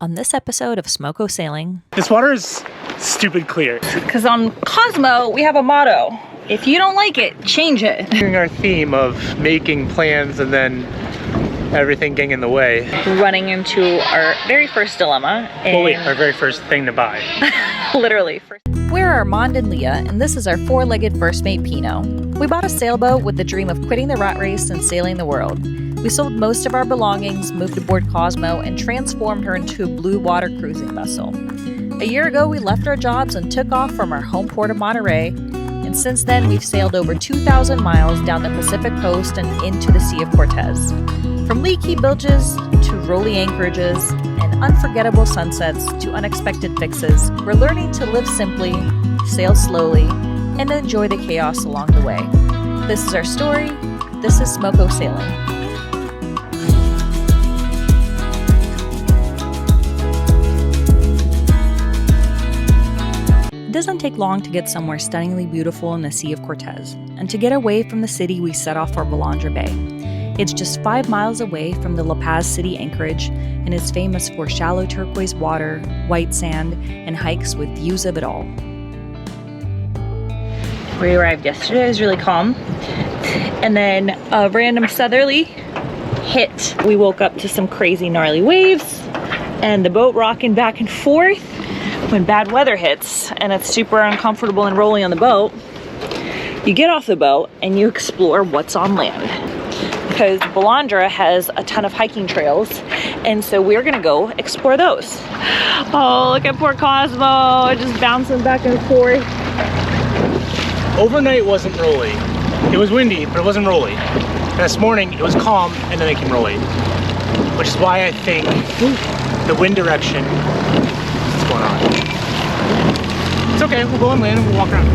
On this episode of Smoko Sailing, this water is stupid clear. Because on Cosmo, we have a motto. If you don't like it, change it. Doing our theme of making plans and then everything getting in the way. Running into our very first dilemma. Well, wait, our very first thing to buy. Literally. We're Armand and Leah, and this is our four-legged first mate, Pinot. We bought a sailboat with the dream of quitting the rat race and sailing the world. We sold most of our belongings, moved aboard Cosmo, and transformed her into a blue water cruising vessel. A year ago, we left our jobs and took off from our home port of Monterey, and since then, we've sailed over 2,000 miles down the Pacific coast and into the Sea of Cortez. From leaky bilges to rolly anchorages and unforgettable sunsets to unexpected fixes, we're learning to live simply, sail slowly, and enjoy the chaos along the way. This is our story. This is Smoko Sailing. It doesn't take long to get somewhere stunningly beautiful in the Sea of Cortez, and to get away from the city we set off for Balandra Bay. It's just 5 miles away from the La Paz city anchorage and is famous for shallow turquoise water, white sand, and hikes with views of it all. We arrived yesterday, it was really calm. And then a random southerly hit. We woke up to some crazy gnarly waves and the boat rocking back and forth. When bad weather hits and it's super uncomfortable and rolly on the boat, you get off the boat and you explore what's on land. Because Balandra has a ton of hiking trails, and so we're gonna go explore those. Oh, look at poor Cosmo, just bouncing back and forth. Overnight wasn't rolly. It was windy, but it wasn't rolly. And this morning it was calm and then it came rolly. Which is why I think the wind direction is going on. It's okay, we'll go on land and we'll walk around.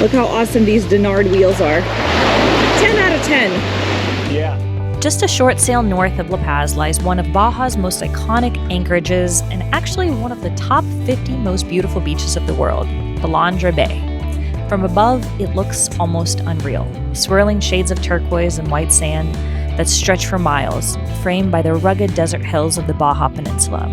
Look how awesome these Denard wheels are. 10 out of 10. Yeah. Just a short sail north of La Paz lies one of Baja's most iconic anchorages and actually one of the top 50 most beautiful beaches of the world, Balandra Bay. From above, it looks almost unreal. Swirling shades of turquoise and white sand that stretch for miles, framed by the rugged desert hills of the Baja Peninsula.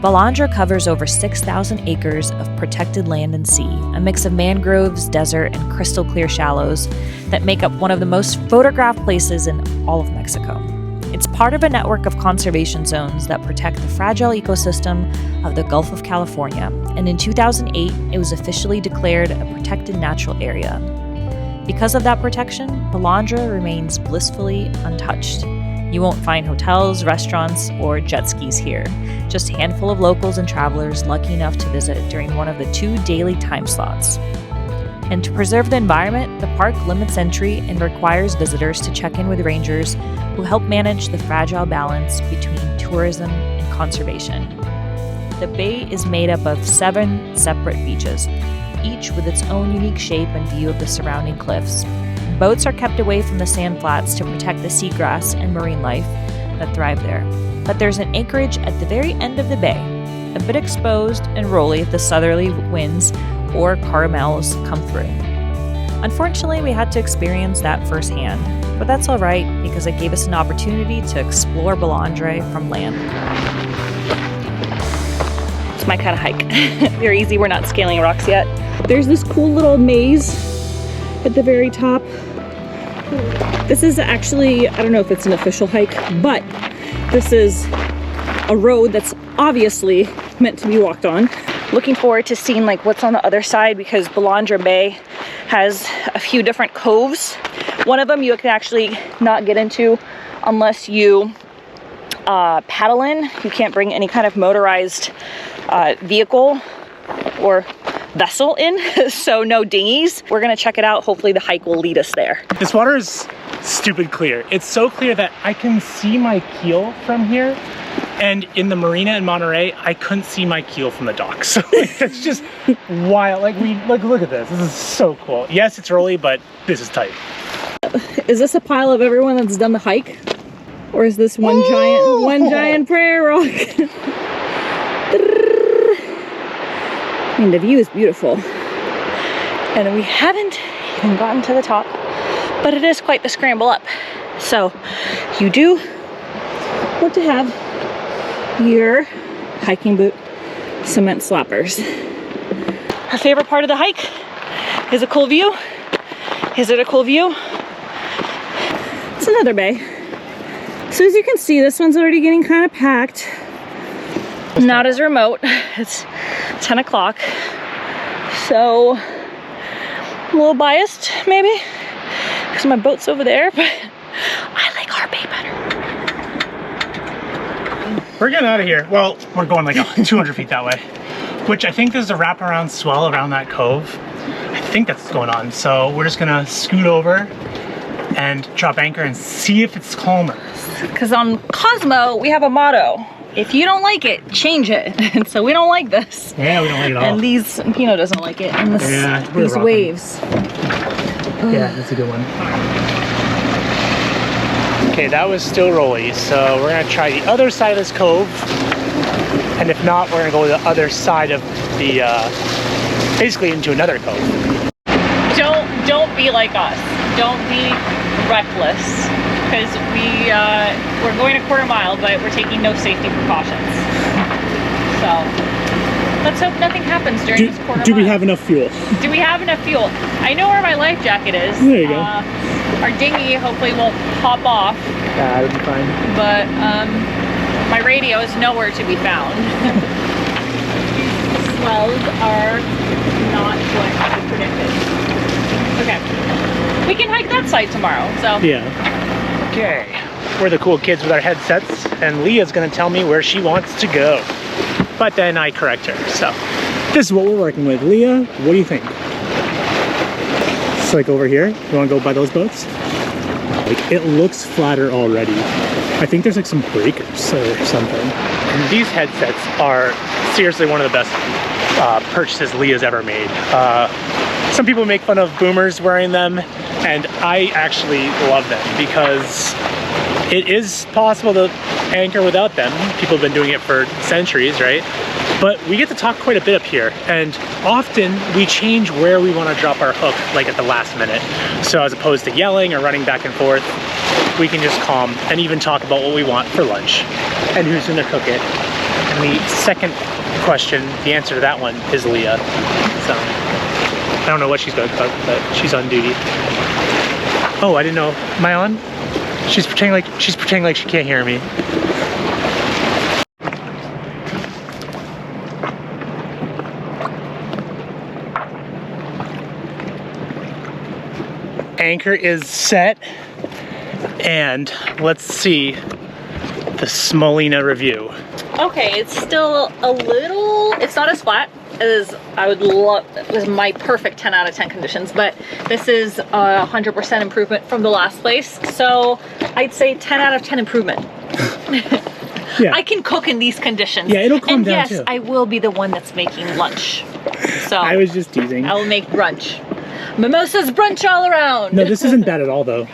Balandra covers over 6,000 acres of protected land and sea, a mix of mangroves, desert, and crystal clear shallows that make up one of the most photographed places in all of Mexico. It's part of a network of conservation zones that protect the fragile ecosystem of the Gulf of California, and in 2008, it was officially declared a protected natural area. Because of that protection, Balandra remains blissfully untouched. You won't find hotels, restaurants, or jet skis here. Just a handful of locals and travelers lucky enough to visit during one of the 2 daily time slots. And to preserve the environment, the park limits entry and requires visitors to check in with rangers who help manage the fragile balance between tourism and conservation. The bay is made up of 7 separate beaches, each with its own unique shape and view of the surrounding cliffs. Boats are kept away from the sand flats to protect the seagrass and marine life that thrive there. But there's an anchorage at the very end of the bay, a bit exposed and rolly if the southerly winds or caramels come through. Unfortunately, we had to experience that firsthand, but that's all right because it gave us an opportunity to explore Balandra from land. It's my kind of hike. Very easy, we're not scaling rocks yet. There's this cool little maze at the very top. This is actually, I don't know if it's an official hike, but this is a road that's obviously meant to be walked on. Looking forward to seeing like what's on the other side because Balandra Bay has a few different coves. One of them you can actually not get into unless you paddle in. You can't bring any kind of motorized vehicle or vessel in, so no dinghies. We're gonna check it out. Hopefully the hike will lead us there. This water is stupid clear. It's so clear that I can see my keel from here. And in the marina in Monterey, I couldn't see my keel from the dock. So it's just wild. Look at this. This is so cool. Yes, it's early, but this is tight. Is this a pile of everyone that's done the hike? Or is this one giant prayer rock? I mean, the view is beautiful. And we haven't even gotten to the top, but it is quite the scramble up. So you do want to have your hiking boot cement slappers. Our favorite part of the hike is a cool view. Is it a cool view? It's another bay. So as you can see, this one's already getting kind of packed. Not as remote. It's 10 o'clock. So I'm a little biased, maybe, because my boat's over there, but I like our bay better. We're getting out of here. Well, we're going like 200 feet that way, which I think there's a wraparound swell around that cove. I think that's what's going on. So we're just gonna scoot over and drop anchor and see if it's calmer. Because on Cosmo, we have a motto. If you don't like it, change it. And so we don't like this. Yeah, we don't like it at all. And these, Pino doesn't like it. And this, these rocking. waves. Yeah, that's a good one. Okay, that was still rolly. So we're gonna try the other side of this cove. And if not, we're gonna go to the other side of the, basically into another cove. Don't be like us. Don't be reckless. Because we're going a quarter mile, but we're taking no safety precautions. So let's hope nothing happens during this quarter mile. Do we have enough fuel? Do we have enough fuel? I know where my life jacket is. There you go. Our dinghy hopefully won't pop off. Yeah, it'll be fine. But my radio is nowhere to be found. These swells are not what I predicted. Okay. We can hike that side tomorrow, so. Yeah. Okay. We're the cool kids with our headsets, and Leah's gonna tell me where she wants to go. But then I correct her, so. This is what we're working with. Leah, what do you think? It's like over here. You wanna go by those boats? Like, it looks flatter already. I think there's like some breakers or something. And these headsets are seriously one of the best purchases Leah's ever made. Some people make fun of boomers wearing them, and I actually love them because it is possible to anchor without them. People have been doing it for centuries, right? But we get to talk quite a bit up here, and often we change where we want to drop our hook, like at the last minute. So as opposed to yelling or running back and forth, we can just calm and even talk about what we want for lunch and who's going to cook it. And the second question, the answer to that one is Leah. So I don't know what she's going to cook, but she's on duty. Oh, I didn't know. Am I on? She's pretending like she can't hear me. Anchor is set, and let's see the Smolina review. Okay, it's still a little, it's not as flat as I would love. It was my perfect 10 out of 10 conditions, but this is 100% improvement from the last place. So I'd say 10 out of 10 improvement. Yeah. I can cook in these conditions. Yeah, it'll calm down yes, too. I will be the one that's making lunch. So I was just teasing. I will make brunch. Mimosas brunch all around. No, this isn't bad at all though.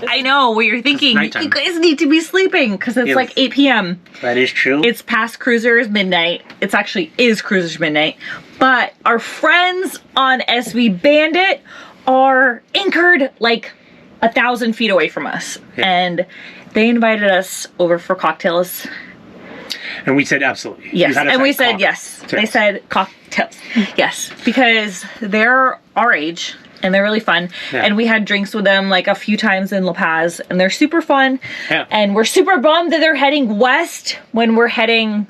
I know what you're thinking. nighttime. You guys need to be sleeping because it's like 8 p.m. That is true. It's past cruisers midnight. It's actually is cruisers midnight. But our friends on SV Bandit are anchored like 1,000 feet away from us. Yeah. And they invited us over for cocktails. And we said absolutely. Yes, and we said yes. They said cocktails. Yes, because they're our age and they're really fun. Yeah. And we had drinks with them like a few times in La Paz, and they're super fun. Yeah. And we're super bummed that they're heading west when we're heading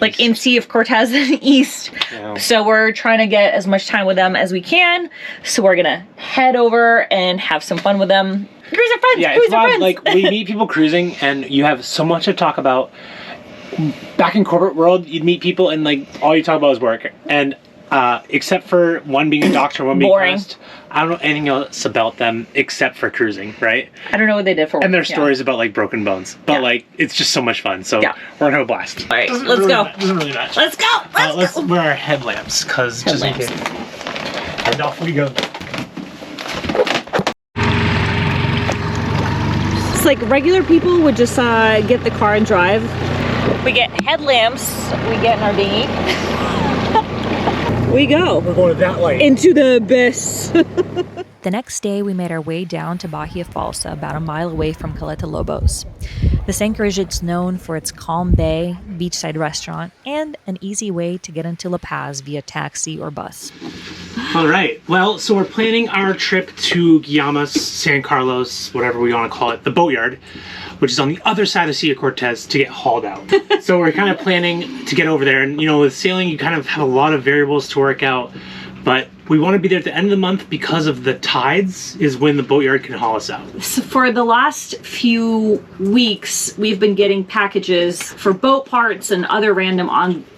like in Sea of Cortez and east. Yeah. So we're trying to get as much time with them as we can. So we're gonna head over and have some fun with them. Cruiser friends, Yeah, cruiser it's wild. friends. Like, we meet people cruising, and you have so much to talk about. Back in corporate world, you'd meet people, and like all you talk about is work. And except for one being a doctor, one being Boring. pressed, I don't know anything else about them except for cruising, right? I don't know what they did for And their yeah. stories about like broken bones, but Yeah. like it's just so much fun. So Yeah. we're gonna have a blast. All right, let's go. Doesn't really match. Let's go. Let's wear our headlamps, cause just in Headlamps. case. And off we go. It's like regular people would just get the car and drive. We get headlamps, we get in our dinghy. We go. We're going to that light. Into the abyss. The next day, we made our way down to Bahia Falsa, about a mile away from Lobos. This anchorage is known for its calm bay, beachside restaurant, and an easy way to get into La Paz via taxi or bus. All right. Well, so we're planning our trip to Guaymas, San Carlos, whatever we want to call it, the boatyard, which is on the other side of the Sea of Cortez, to get hauled out. So we're kind of planning to get over there. And, you know, with sailing, you kind of have a lot of variables to work out. But we want to be there at the end of the month because of the tides is when the boatyard can haul us out. So for the last few weeks, we've been getting packages for boat parts and other random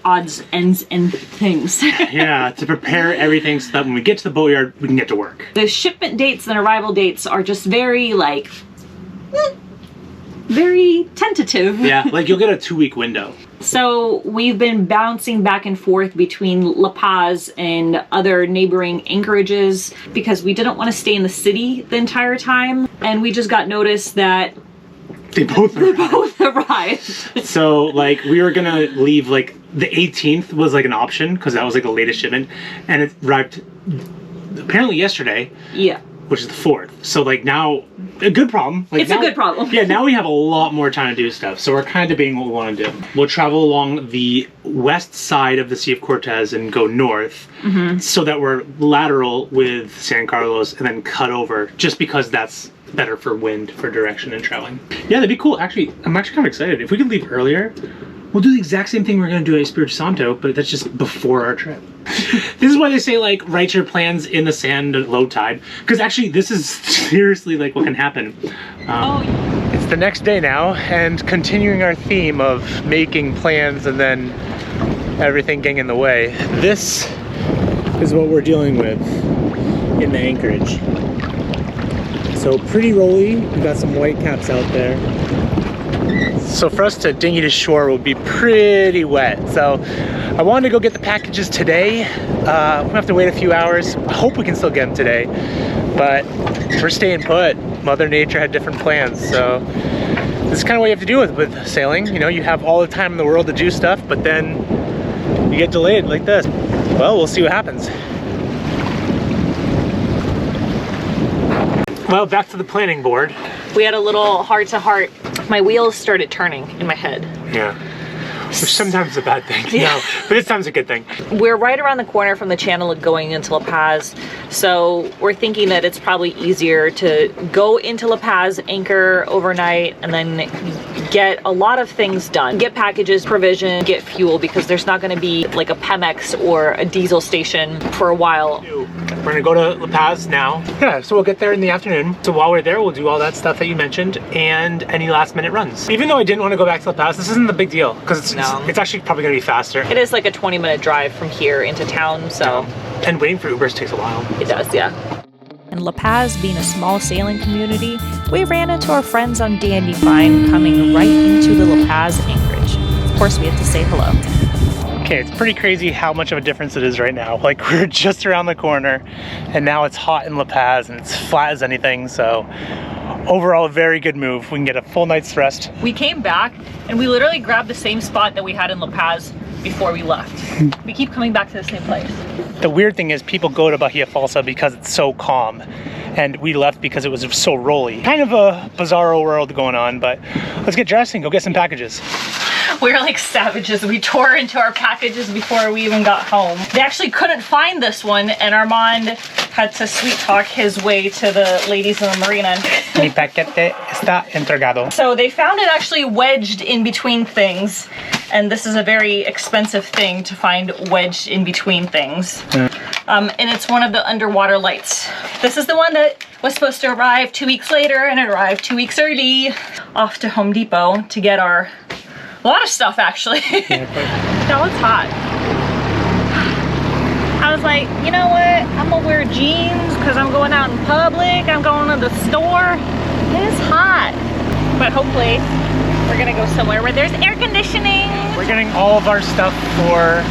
odds, ends, and things. Yeah, to prepare everything so that when we get to the boatyard, we can get to work. The shipment dates and arrival dates are just very, like, very tentative. Yeah, like you'll get a 2-week window. So we've been bouncing back and forth between La Paz and other neighboring anchorages because we didn't want to stay in the city the entire time. And we just got notice that They both arrived. So, like, we were gonna leave, like, the 18th was, like, an option, because that was, like, the latest shipment, and it arrived apparently yesterday. Yeah. Which is the 4th. So, like, now, a good problem. Like, it's a good problem. Yeah, now we have a lot more time to do stuff, so we're kind of debating what we want to do. We'll travel along the west side of the Sea of Cortez and go north, so that we're lateral with San Carlos and then cut over, just because that's better for wind, for direction and traveling. Yeah, that'd be cool. Actually, I'm actually kind of excited. If we could leave earlier, we'll do the exact same thing we're going to do at Espiritu Santo, but that's just before our trip. This is why they say, like, write your plans in the sand at low tide. Because actually, this is seriously, like, what can happen. It's the next day now, and continuing our theme of making plans and then everything getting in the way. This is what we're dealing with in the anchorage. So pretty rolly. We've got some white caps out there. So for us to dinghy to shore will be pretty wet. So I wanted to go get the packages today. We'll have to wait a few hours. I hope we can still get them today, but we're staying put. Mother Nature had different plans. So this is kind of what you have to do with sailing. You know, you have all the time in the world to do stuff, but then you get delayed like this. Well, we'll see what happens. Well, back to the planning board. We had a little heart-to-heart. My wheels started turning in my head. Yeah. Which sometimes is a bad thing. Yeah. No, but it's sometimes a good thing. We're right around the corner from the channel going into La Paz, so we're thinking that it's probably easier to go into La Paz, anchor overnight, and then get a lot of things done. Get packages, provision, get fuel, because there's not going to be like a Pemex or a diesel station for a while. We're gonna go to La Paz now. Yeah, so we'll get there in the afternoon. So while we're there, we'll do all that stuff that you mentioned and any last minute runs. Even though I didn't want to go back to La Paz, this isn't the big deal because it's actually probably gonna be faster. It is like a 20-minute drive from here into town, so. And waiting for Ubers takes a while. It does, yeah. And La Paz being a small sailing community, we ran into our friends on Dandy Fine coming right into the La Paz anchorage. Of course, we had to say hello. Okay, it's pretty crazy how much of a difference it is right now. Like, we're just around the corner and now it's hot in La Paz and it's flat as anything, so overall a very good move. We can get a full night's rest. We came back and we literally grabbed the same spot that we had in La Paz before we left. We keep coming back to the same place. The weird thing is people go to Bahia Falsa because it's so calm, and we left because it was so rolly. Kind of a bizarro world going on, but let's get dressed and go get some packages. We were like savages. We tore into our packages before we even got home. They actually couldn't find this one, and Armand had to sweet talk his way to the ladies in the marina. Mi paquete está entregado. So they found it actually wedged in between things, and this is a very expensive thing to find wedged in between things. And it's one of the underwater lights. This is the one that was supposed to arrive 2 weeks later, and it arrived 2 weeks early. Off to Home Depot to get a lot of stuff, actually. That was hot. I was like, you know what? I'm gonna wear jeans because I'm going out in public. I'm going to the store. It is hot. But hopefully, we're gonna go somewhere where there's air conditioning. We're getting all of our stuff for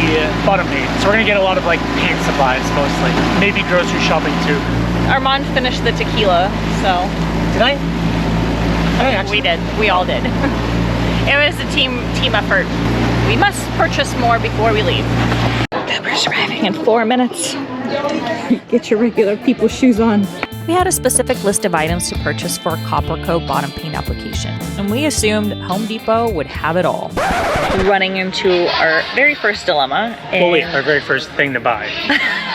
the bottom paint. So we're gonna get a lot of like paint supplies mostly. Maybe grocery shopping too. Armand finished the tequila, so. Did I? We did. We all did. It was a team effort. We must purchase more before we leave. We're arriving in 4 minutes. Get your regular people shoes on. We had a specific list of items to purchase for a copper coat bottom paint application, and we assumed Home Depot would have it all. Running into our very first dilemma. Well, wait, our very first thing to buy.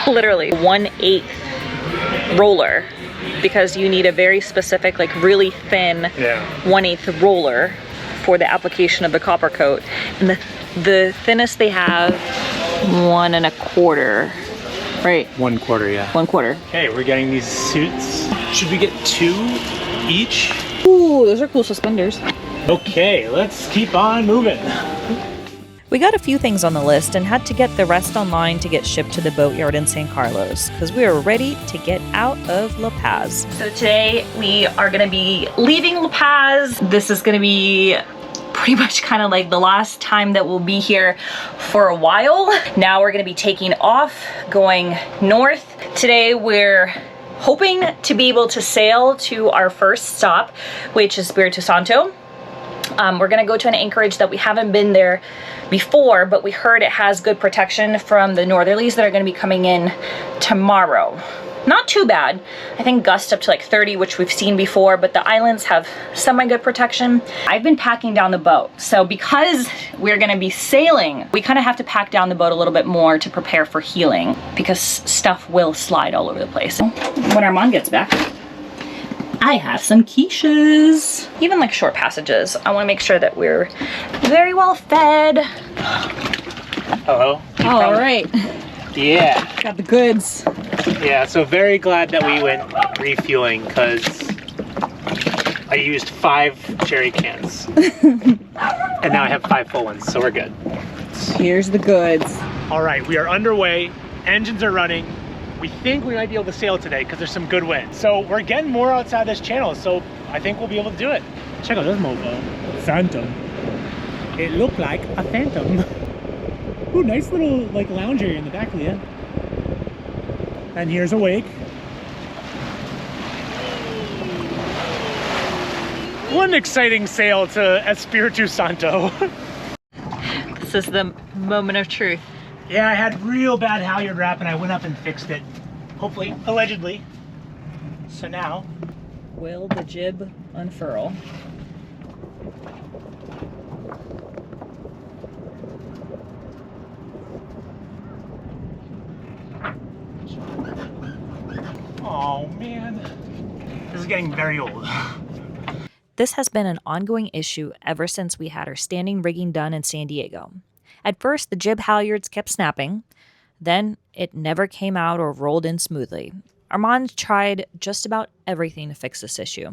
Literally 1/8 roller, because you need a very specific, like really thin 1/8 roller for the application of the copper coat. And the thinnest they have, 1 1/4. Right. 1/4, yeah. 1/4. Okay, we're getting these suits. Should we get 2 each? Ooh, those are cool suspenders. Okay, let's keep on moving. We got a few things on the list and had to get the rest online to get shipped to the boatyard in San Carlos because we were ready to get out of La Paz. So today we are gonna be leaving La Paz. This is gonna be pretty much kind of like the last time that we'll be here for a while. Now we're gonna be taking off, going north. Today we're hoping to be able to sail to our first stop, which is Espiritu Santo. We're gonna go to an anchorage that we haven't been there before, but we heard it has good protection from the northerlies that are gonna be coming in tomorrow. Not too bad. I think gusts up to like 30, which we've seen before, but the islands have semi-good protection. I've been packing down the boat. So because we're gonna be sailing, we kind of have to pack down the boat a little bit more to prepare for healing because stuff will slide all over the place. When Armand gets back, I have some quiches. Even like short passages, I wanna make sure that we're very well fed. Hello. All right, Yeah. got the goods. Yeah, so very glad that we went refueling because I used 5 cherry cans. And now I have 5 full ones, so we're good. Here's the goods. All right, we are underway. Engines are running. We think we might be able to sail today because there's some good wind. So we're getting more outside this channel, so I think we'll be able to do it. Check out this mofo. Santo. It looked like a phantom. Ooh, nice little like lounge area in the back, Leah. And here's a wake. What an exciting sail to Espiritu Santo. This is the moment of truth. Yeah, I had real bad halyard wrap and I went up and fixed it. Hopefully, allegedly. So now, Will the jib unfurl? oh man, this is getting very old. This has been an ongoing issue ever since we had our standing rigging done in San Diego. At first, the jib halyards kept snapping. Then it never came out or rolled in smoothly. Armand tried just about everything to fix this issue.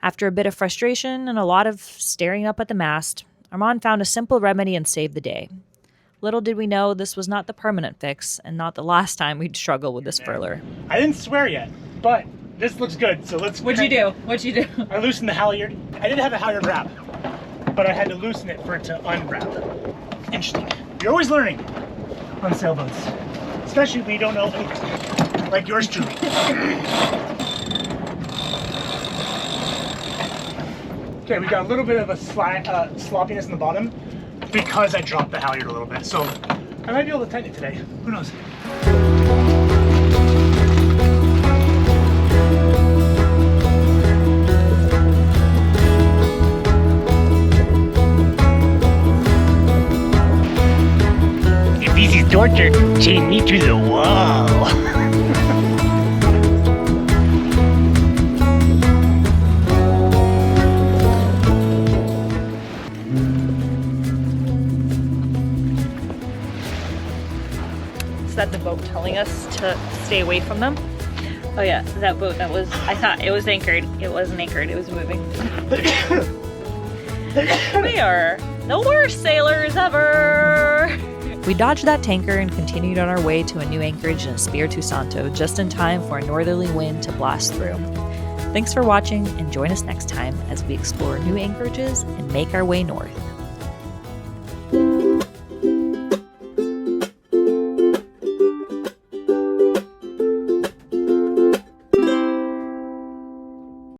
After a bit of frustration and a lot of staring up at the mast, Armand found a simple remedy and saved the day. Little did we know this was not the permanent fix and not the last time we'd struggle with this furler. I didn't swear yet, but this looks good, so let's... What'd you do? What'd you do? I loosened the halyard. I did have a halyard wrap, but I had to loosen it for it to unwrap. Interesting. You're always learning on sailboats, especially when you don't know anything, like yours truly. Okay, we got a little bit of a sloppiness in the bottom because I dropped the halyard a little bit, so I might be able to tighten it today. Who knows? If this is torture, chain me to the wall. Is that the boat telling us to stay away from them? Oh yeah, that boat that was, I thought it was anchored. It wasn't anchored, it was moving. We are the worst sailors ever. We dodged that tanker and continued on our way to a new anchorage in Espiritu Santo just in time for a northerly wind to blast through. Thanks for watching and join us next time as we explore new anchorages and make our way north.